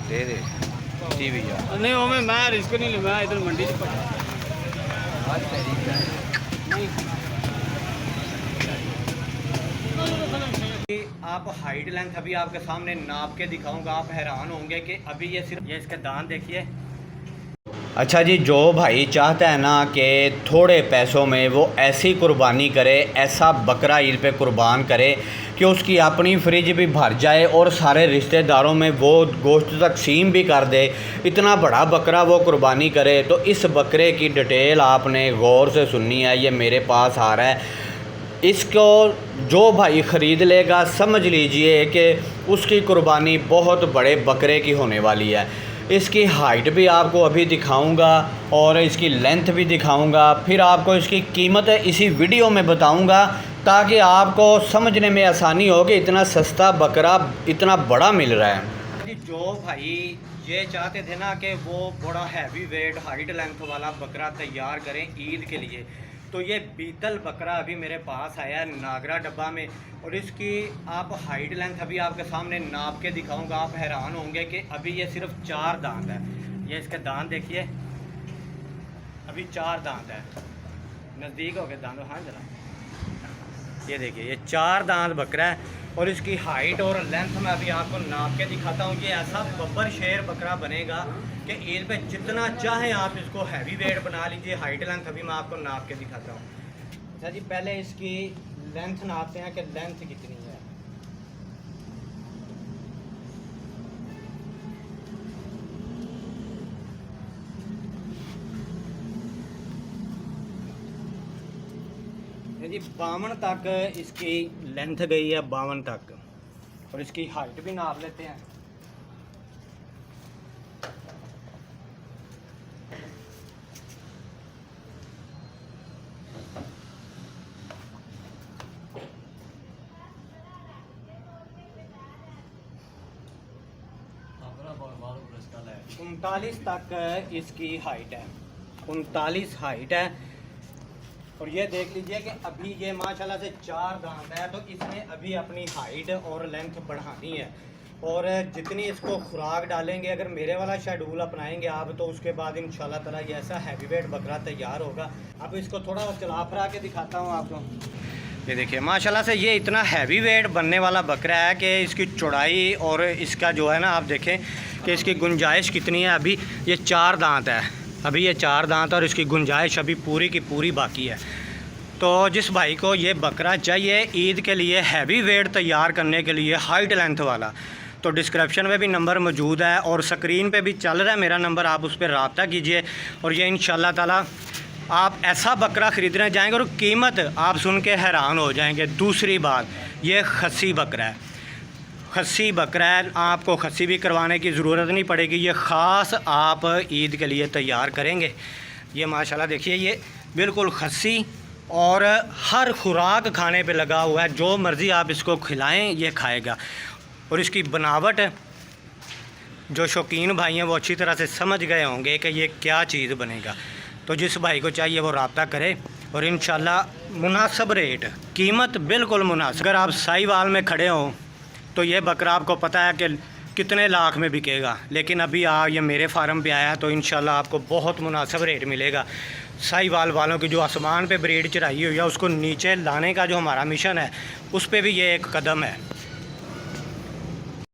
दे दे जी भैया। नहीं वो मैं रिस्क नहीं लूँ, मैं इधर मंडी से पड़ा नहीं। आप हाइट लेंथ अभी आपके सामने नाप के दिखाऊंगा, आप हैरान होंगे कि अभी ये सिर्फ ये इसके दांत देखिए। अच्छा जी, जो भाई चाहता है ना कि थोड़े पैसों में वो ऐसी कुर्बानी करे, ऐसा बकरा ईद पे कुर्बान करे कि उसकी अपनी फ्रिज भी भर जाए और सारे रिश्तेदारों में वो गोश्त तकसीम भी कर दे, इतना बड़ा बकरा वो कुर्बानी करे, तो इस बकरे की डिटेल आपने गौर से सुननी है। ये मेरे पास आ रहा है, इसको जो भाई ख़रीद लेगा समझ लीजिए कि उसकी कुर्बानी बहुत बड़े बकरे की होने वाली है। इसकी हाइट भी आपको अभी दिखाऊंगा और इसकी लेंथ भी दिखाऊंगा, फिर आपको इसकी कीमत इसी वीडियो में बताऊंगा ताकि आपको समझने में आसानी हो कि इतना सस्ता बकरा इतना बड़ा मिल रहा है। जो भाई ये चाहते थे ना कि वो बड़ा हैवी वेट हाइट लेंथ वाला बकरा तैयार करें ईद के लिए, तो ये बीतल बकरा अभी मेरे पास आया है नागरा डब्बा में, और इसकी आप हाइट लेंथ अभी आपके सामने नाप के दिखाऊंगा। आप हैरान होंगे कि अभी ये सिर्फ 4 दांत है। ये इसके दांत देखिए, अभी 4 दांत है, नज़दीक हो गए दांत, हाँ जरा ये देखिए, ये 4 दांत बकरा है और इसकी हाइट और लेंथ में अभी आपको नाप के दिखाता हूँ। ये ऐसा बब्बर शेर बकरा बनेगा कि ईद पे जितना चाहे आप इसको हैवी वेट बना लीजिए। हाइट लेंथ अभी मैं आपको नाप के दिखाता हूँ। अच्छा जी, पहले इसकी लेंथ नापते हैं कि लेंथ कितनी है। जी 52 तक इसकी लेंथ गई है, 52 तक, और इसकी हाइट भी नाप लेते हैं। उनतालीस तक इसकी हाइट है, 39 हाइट है। और ये देख लीजिए कि अभी ये माशाल्लाह से 4 दांत है, तो इसने अभी अपनी हाइट और लेंथ बढ़ानी है। और जितनी इसको खुराक डालेंगे, अगर मेरे वाला शेड्यूल अपनाएंगे आप, तो उसके बाद इंशाल्लाह ताला ये ऐसा हैवी वेट बकरा तैयार होगा। अब इसको थोड़ा चला फिरा के दिखाता हूँ आपको। ये देखिए माशाल्लाह से ये इतना हैवी वेट बनने वाला बकरा है कि इसकी चौड़ाई और इसका जो है ना, आप देखें कि इसकी गुंजाइश कितनी है। अभी ये 4 दांत है, अभी ये 4 दांत, और इसकी गुंजाइश अभी पूरी की पूरी बाकी है। तो जिस भाई को ये बकरा चाहिए ईद के लिए हैवी वेट तैयार करने के लिए हाइट लेंथ वाला, तो डिस्क्रिप्शन में भी नंबर मौजूद है और स्क्रीन पे भी चल रहा है मेरा नंबर, आप उस पर रब्ता कीजिए। और ये इंशाल्लाह ताला आप ऐसा बकरा ख़रीदने जाएंगे और कीमत आप सुन के हैरान हो जाएंगे। दूसरी बात, ये खस्सी बकरा है, खस्सी बकरा है, आपको खस्सी भी करवाने की ज़रूरत नहीं पड़ेगी। ये ख़ास आप ईद के लिए तैयार करेंगे। ये माशाल्लाह देखिए, ये बिल्कुल खस्सी और हर खुराक खाने पे लगा हुआ है, जो मर्ज़ी आप इसको खिलाएं ये खाएगा। और इसकी बनावट जो शौकीन भाई हैं वो अच्छी तरह से समझ गए होंगे कि ये क्या चीज़ बनेगा। तो जिस भाई को चाहिए वो रब्ता करे और इंशाल्लाह मुनासिब रेट, कीमत बिल्कुल मुनासिब। अगर आप साहिवाल में खड़े हों तो ये बकरा आपको पता है कि कितने लाख में बिकेगा, लेकिन अभी ये मेरे फार्म पे आया तो इंशाल्लाह आपको बहुत मुनासिब रेट मिलेगा। साहिवाल वालों की जो आसमान पे ब्रीड चढ़ाई हुई है उसको नीचे लाने का जो हमारा मिशन है, उस पर भी ये एक कदम है।